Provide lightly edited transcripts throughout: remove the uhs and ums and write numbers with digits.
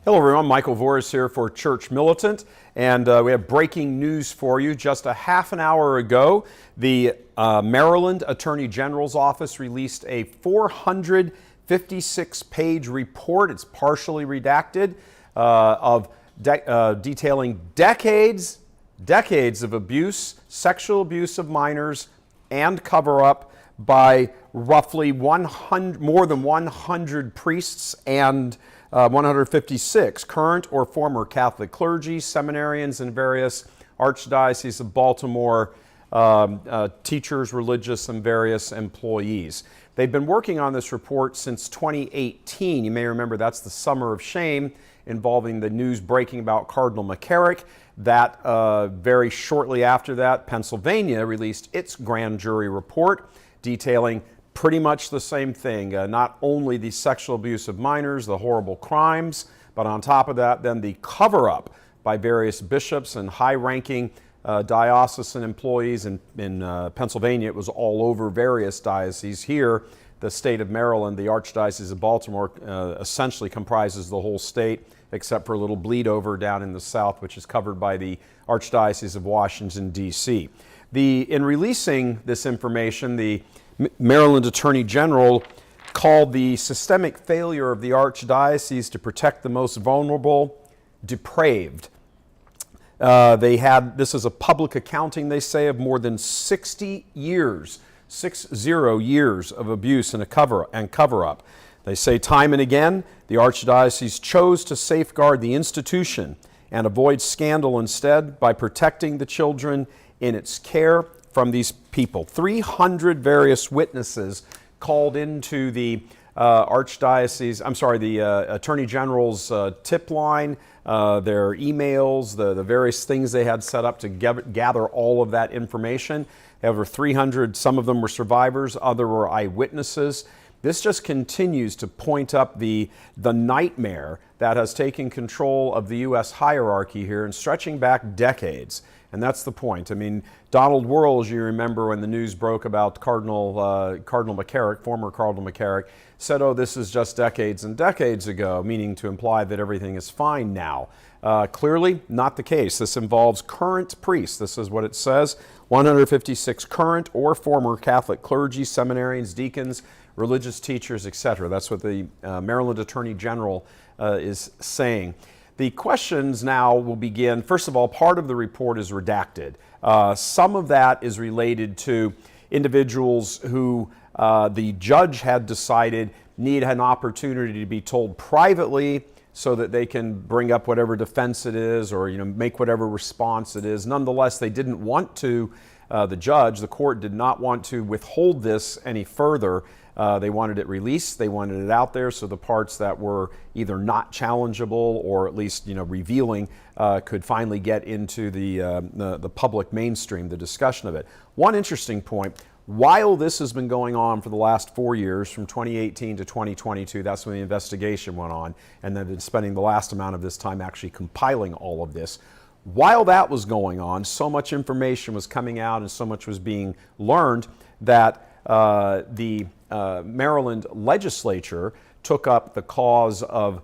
Hello everyone, Michael Voris here for Church Militant, and we have breaking news for you. Just a half an hour ago, the Maryland Attorney General's Office released a 456-page report, it's partially redacted, detailing decades of abuse, sexual abuse of minors, and cover-up by roughly more than 100 priests and 156 current or former Catholic clergy, seminarians in various archdioceses of Baltimore, teachers, religious, and various employees. They've been working on this report since 2018. You may remember that's the Summer of Shame involving the news breaking about Cardinal McCarrick. That very shortly after that, Pennsylvania released its grand jury report detailing pretty much the same thing, not only the sexual abuse of minors, the horrible crimes, but on top of that, then the cover-up by various bishops and high-ranking diocesan employees. In Pennsylvania, it was all over various dioceses. Here, the state of Maryland, the Archdiocese of Baltimore, essentially comprises the whole state, except for a little bleed over down in the south, which is covered by the Archdiocese of Washington, D.C. In releasing this information, the Maryland Attorney General called the systemic failure of the Archdiocese to protect the most vulnerable depraved. This is a public accounting, they say, of more than 60 years of abuse and cover-up. They say time and again, the Archdiocese chose to safeguard the institution and avoid scandal instead by protecting the children in its care from these people. 300 various witnesses called into the Attorney General's tip line, their emails, the various things they had set up to gather all of that information. Over 300, some of them were survivors, others were eyewitnesses. This just continues to point up the nightmare that has taken control of the U.S. hierarchy here and stretching back decades. And that's the point. I mean, Donald Wuerl, as you remember when the news broke about Cardinal McCarrick, former Cardinal McCarrick, said, oh, this is just decades and decades ago, meaning to imply that everything is fine now. Clearly, not the case. This involves current priests. This is what it says, 156 current or former Catholic clergy, seminarians, deacons, religious teachers, etc. That's what the Maryland Attorney General is saying. The questions now will begin. First of all, part of the report is redacted. Some of that is related to individuals who the judge had decided need an opportunity to be told privately so that they can bring up whatever defense it is or make whatever response it is. Nonetheless, they didn't want to, the court did not want to withhold this any further. They wanted it released, they wanted it out there so the parts that were either not challengeable or at least revealing could finally get into the public mainstream, the discussion of it. One interesting point, while this has been going on for the last 4 years, from 2018 to 2022, that's when the investigation went on, and they've been spending the last amount of this time actually compiling all of this. While that was going on, so much information was coming out and so much was being learned that the Maryland legislature took up the cause of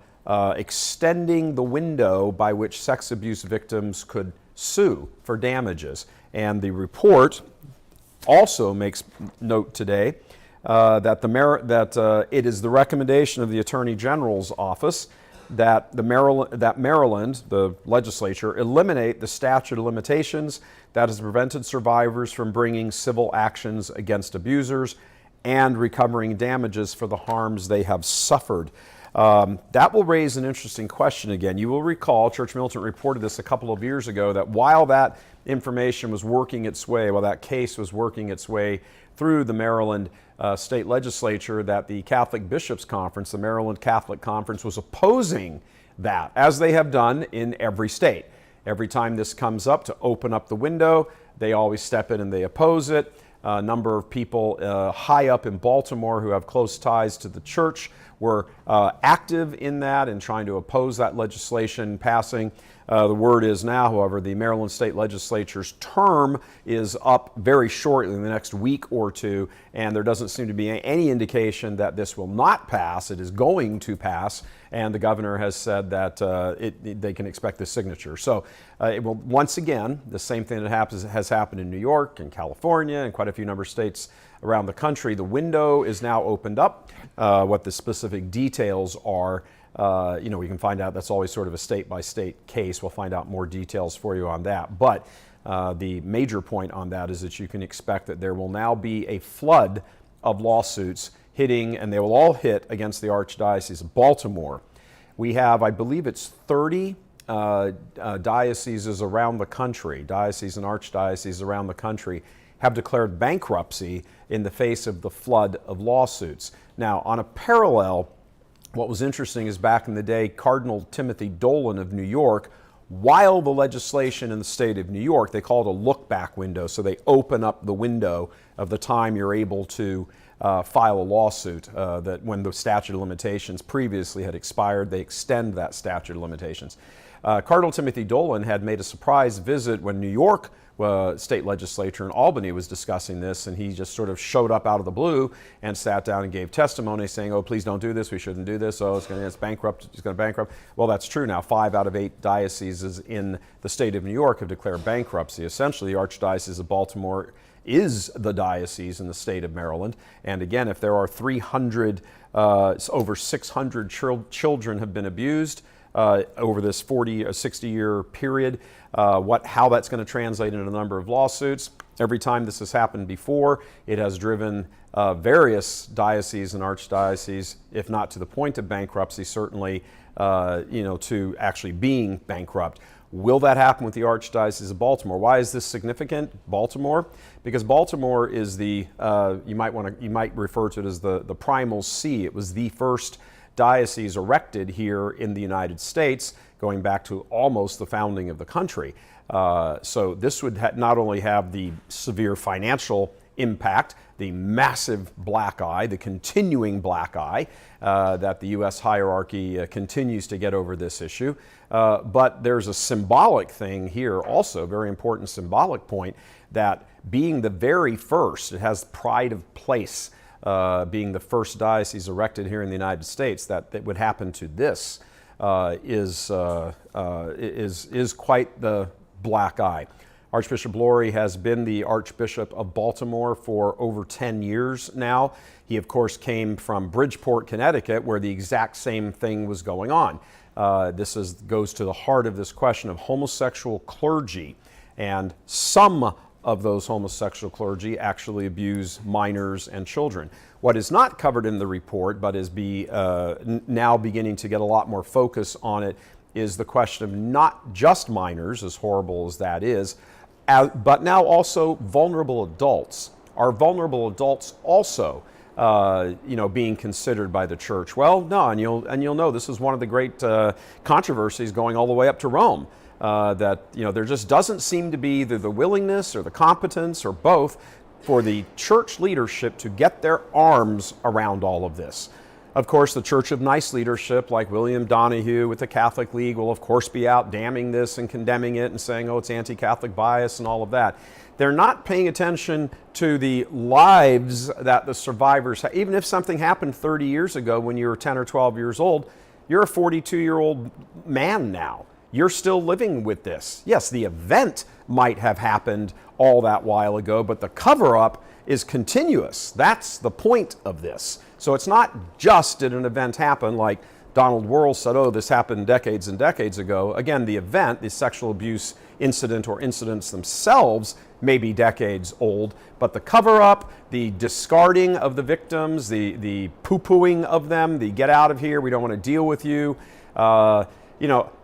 extending the window by which sex abuse victims could sue for damages. And the report also makes note today that it is the recommendation of the Attorney General's office that Maryland, the legislature, eliminate the statute of limitations that has prevented survivors from bringing civil actions against abusers and recovering damages for the harms they have suffered. That will raise an interesting question again. You will recall, Church Militant reported this a couple of years ago, that while that information was working its way, while that case was working its way through the Maryland state legislature, that the Catholic Bishops' Conference, the Maryland Catholic Conference, was opposing that, as they have done in every state. Every time this comes up to open up the window, they always step in and they oppose it. A number of people high up in Baltimore who have close ties to the church were active in that and trying to oppose that legislation passing. The word is now, however, the Maryland State Legislature's term is up very shortly in the next week or two, and there doesn't seem to be any indication that this will not pass. It is going to pass, and the governor has said that they can expect the signature. So it will, once again, the same thing that has happened in New York and California and quite a few number of states around the country. The window is now opened up. What the specific details are, we can find out. That's always sort of a state-by-state case. We'll find out more details for you on that. But the major point on that is that you can expect that there will now be a flood of lawsuits hitting, and they will all hit against the Archdiocese of Baltimore. We have, I believe it's 30 dioceses around the country, dioceses and archdioceses around the country, have declared bankruptcy in the face of the flood of lawsuits. Now, on a parallel, what was interesting is back in the day, Cardinal Timothy Dolan of New York, while the legislation in the state of New York, they call it a look-back window, so they open up the window of the time you're able to file a lawsuit, that when the statute of limitations previously had expired, they extend that statute of limitations. Cardinal Timothy Dolan had made a surprise visit when New York state legislature in Albany was discussing this, and he just sort of showed up out of the blue and sat down and gave testimony saying, oh, please don't do this, we shouldn't do this, oh, it's bankrupt, it's going to bankrupt. Well, that's true now. 5 out of 8 dioceses in the state of New York have declared bankruptcy. Essentially, the Archdiocese of Baltimore is the diocese in the state of Maryland. And again, if there are 300, over 600 children have been abused over this 40 or 60-year period, how that's going to translate into a number of lawsuits. Every time this has happened before, it has driven various dioceses and archdioceses, if not to the point of bankruptcy, certainly to actually being bankrupt. Will that happen with the Archdiocese of Baltimore? Why is this significant, Baltimore? Because Baltimore is the, you might refer to it as the primal see. It was the first diocese erected here in the United States, going back to almost the founding of the country. So this would not only have the severe financial impact, the massive black eye, the continuing black eye that the U.S. hierarchy continues to get over this issue, but there's a symbolic thing here also, a very important symbolic point, that being the very first, it has pride of place, being the first diocese erected here in the United States, that would happen to this is quite the black eye. Archbishop Lori has been the Archbishop of Baltimore for over 10 years now. He, of course, came from Bridgeport, Connecticut, where the exact same thing was going on. This goes to the heart of this question of homosexual clergy, and some of those homosexual clergy actually abuse minors and children. What is not covered in the report, but is now beginning to get a lot more focus on it, is the question of not just minors, as horrible as that is, but now also vulnerable adults. Are vulnerable adults also being considered by the church? Well, no, and you'll know this is one of the great controversies going all the way up to Rome. That there just doesn't seem to be either the willingness or the competence or both for the church leadership to get their arms around all of this. Of course, the Church of Nice leadership, like William Donahue with the Catholic League, will of course be out damning this and condemning it and saying, oh, it's anti-Catholic bias and all of that. They're not paying attention to the lives that the survivors have. Even if something happened 30 years ago when you were 10 or 12 years old, you're a 42-year-old man now. You're still living with this. Yes, the event might have happened all that while ago, but the cover-up is continuous. That's the point of this. So it's not just did an event happen like Donald Wuerl said, oh, this happened decades and decades ago. Again, the event, the sexual abuse incident or incidents themselves may be decades old, but the cover-up, the discarding of the victims, the poo-pooing of them, the get out of here, we don't want to deal with you.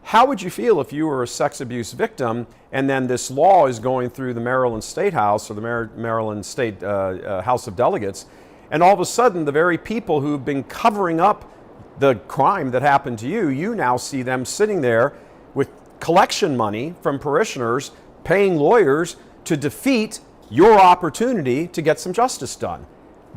How would you feel if you were a sex abuse victim and then this law is going through the Maryland State House or the Maryland State House of Delegates, and all of a sudden the very people who've been covering up the crime that happened to you, you now see them sitting there with collection money from parishioners, paying lawyers to defeat your opportunity to get some justice done.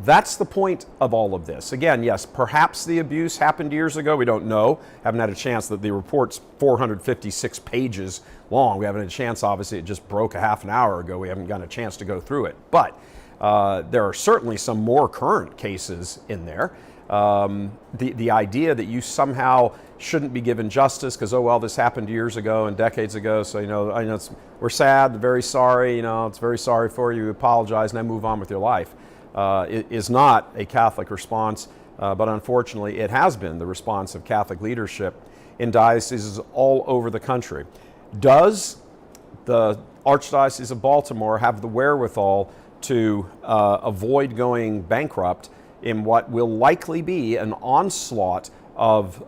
That's the point of all of this. Again, yes, perhaps the abuse happened years ago. We don't know. Haven't had a chance. That the report's 456 pages long. We haven't had a chance. Obviously, it just broke a half an hour ago. We haven't gotten a chance to go through it. But there are certainly some more current cases in there. The idea that you somehow shouldn't be given justice because, oh well, this happened years ago and decades ago, so I know we're sad, very sorry, it's very sorry for you, apologize, and then move on with your life, is not a Catholic response, but unfortunately it has been the response of Catholic leadership in dioceses all over the country. Does the Archdiocese of Baltimore have the wherewithal to avoid going bankrupt in what will likely be an onslaught of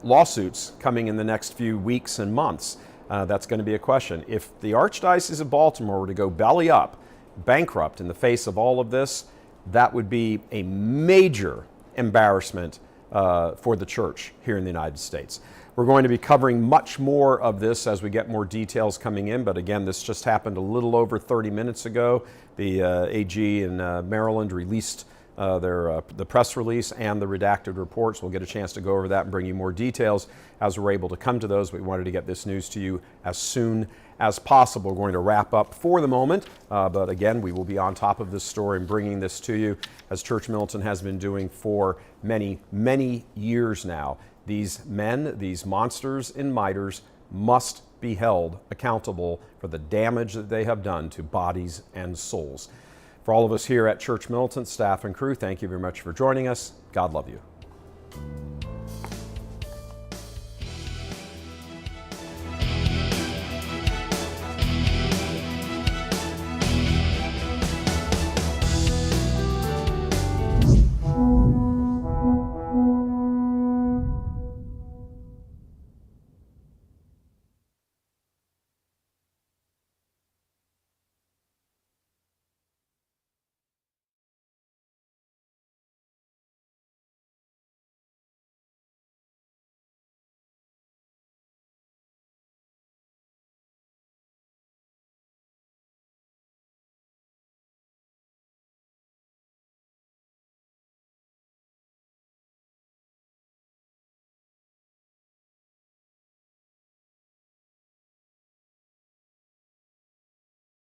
lawsuits coming in the next few weeks and months? That's going to be a question. If the Archdiocese of Baltimore were to go belly up, bankrupt in the face of all of this, that would be a major embarrassment for the church here in the United States. We're going to be covering much more of this as we get more details coming in, but again, this just happened a little over 30 minutes ago. The AG in Maryland released the press release and the redacted reports. We'll get a chance to go over that and bring you more details as we're able to come to those. We wanted to get this news to you as soon as possible. We're going to wrap up for the moment, but again, we will be on top of this story and bringing this to you as Church Militant has been doing for many, many years now. These men, these monsters and miters, must be held accountable for the damage that they have done to bodies and souls. For all of us here at Church Militant, staff and crew, thank you very much for joining us. God love you.